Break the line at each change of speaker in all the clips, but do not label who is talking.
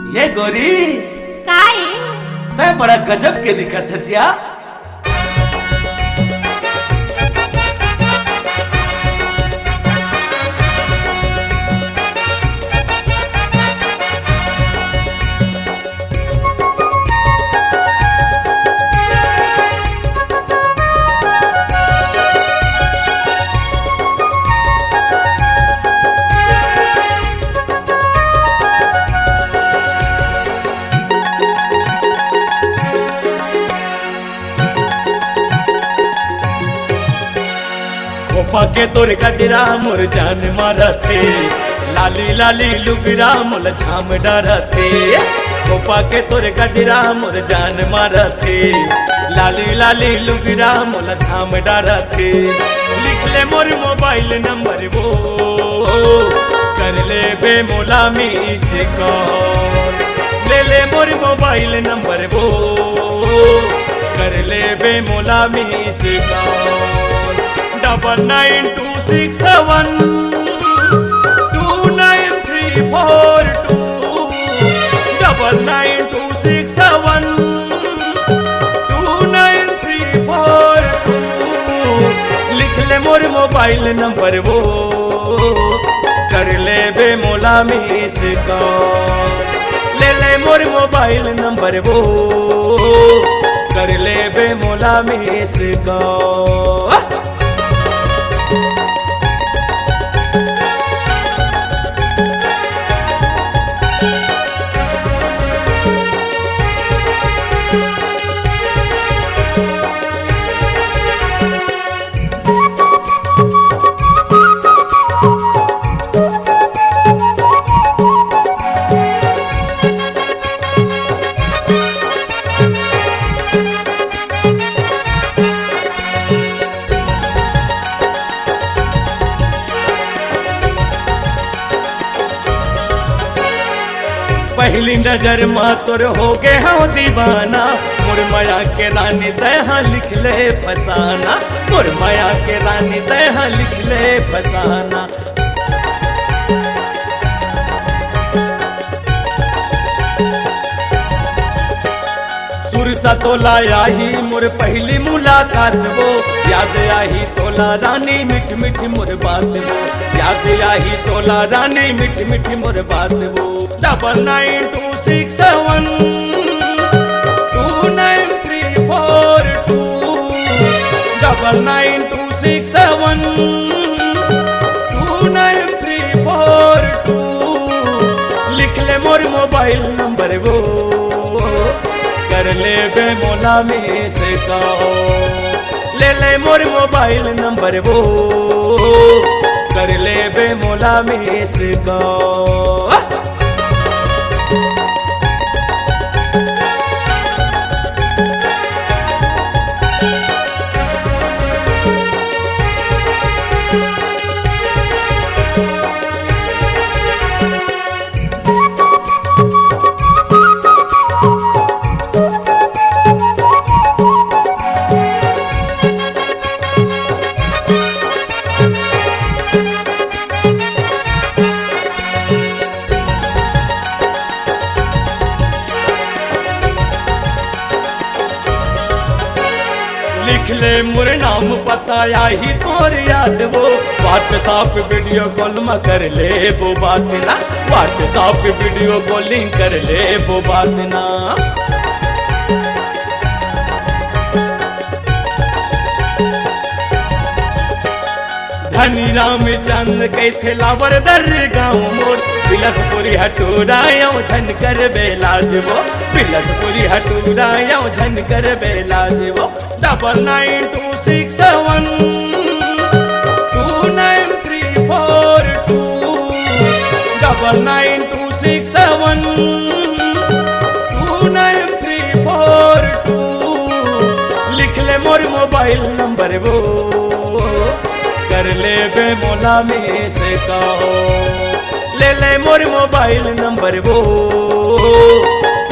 ये गोरी
काय
तय बड़ा गजब के दिखत है जिया।
पाके तोर गजरा मोर जान मारथे, लाली लाली लुगरा मोल झाम डरथे। पाके तोर गजरा मोर जान मारथे, लाली लाली लुगरा मोल झाम डरथे। लिख ले मोर मोबाइल नंबर वो कर ले बे मोला मिस कॉल। ले ले मोर मोबाइल नंबर वो कर ले बे मोला मिस कॉल। 9926729342 9926729342 लिख ले मोर मोबाइल नंबर वो कर ले बे मोला मिस कॉल। ले ले मोर मोबाइल नंबर वो कर ले बे मोला मिस कॉल। पहली नजर माँ तोर हो गए हाँ दीवाना। मोर माया के रानी तहाँ लिख ले फसाना। मोर माया के रानी तहाँ लिख ले फसाना। सुरता तोला आई मोर पहली मुलाकात वो, याद आई तोला रानी मिठ मिठ मोर बात वो। याद आई तोला रानी मिठ मिठ मोर बात वो। 9926729342 लिख ले मोर मोबाइल नंबर वो कर ले बे मोला मिस कॉल। ले ले मोर मोबाइल नंबर वो कर ले बे मोला मिस कॉल। लिख ले मोर नाम पता ही तोर याद वो। व्हाट्सएप वीडियो कॉल में कर ले वो बात ना। व्हाट्सएप वीडियो कॉलिंग कर ले वो बात ना। धनी रामचंद के थे लावर दर गाँव मोर। बिलसपुरी हटूराया झन कर बेलाज वो। बिलसपुरी हटूराया झन कर बेलाज वो। 9926729342 लिख ले मोर मोबाइल नंबर वो कर ले बे मोला मिस कॉल। ले ले मोर मोबाइल नंबर वो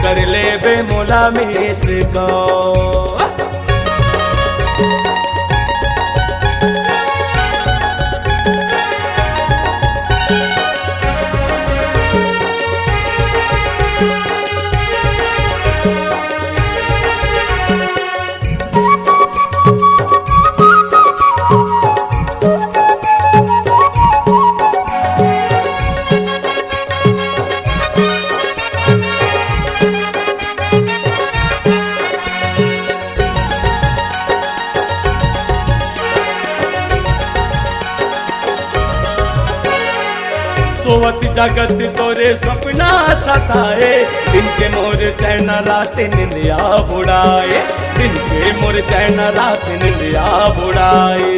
कर ले बे मोला मिस कॉल। जगत तोरे सपना सताए, दिन के मोर चैन रात निंदिया बुड़ाए, दिन के मोर चैन रात निंदिया बुड़ाए।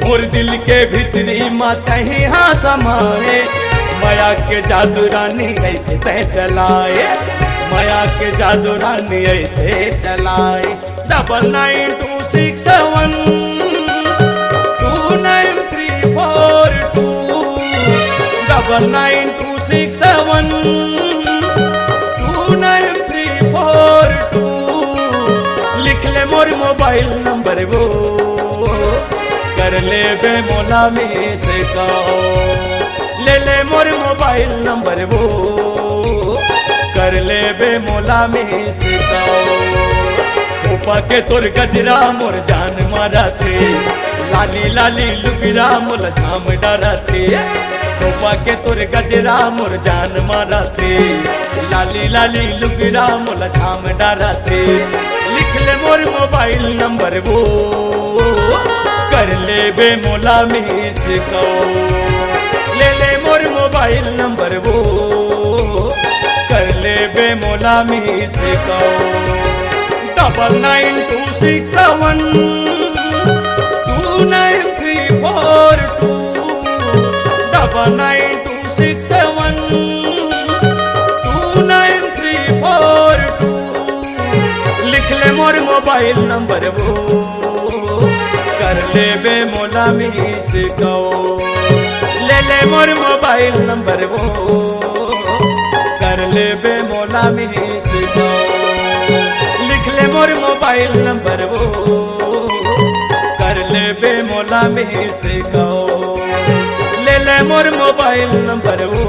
मोर दिल के भीतरी माता ही हाँ समाए, माया के जादू रानी ऐसे तय चलाए, माया के जादू रानी ऐसे चलाए। 9926729342 9926729342 लिख ले मोर मोबाइल नंबर वो, कर ले बे मोला में से कहो, ले ले मोर मोबाइल नंबर वो, कर ले बे मोला में से कहो। खोपा के तोर गजरा मोर जान मारा थे, लाली लाली लुगरा मोल झाम डरा थे। खोपा के तोर गजरा मोर जान मारा थे, लाली लाली लुगरा मोल झाम डरा थे। लिख ले मोर मोबाइल नंबर वो, कर ले बे मोला में से कहो, ले ले मोर मोबाइल नंबर वो, कर ले बे मोला में से कहो। 9926729342 9926729342 लिख ले मोर मोबाइल नंबर वो, कर ले बे मोला में से कहो, ले ले मोर मोबाइल नंबर वो, कर ले बे मोला में से कहो। लिख ले मोर मोबाइल नंबर वो, कर ले बे मोला में से कहो, ले ले मोर मोबाइल नंबर वो।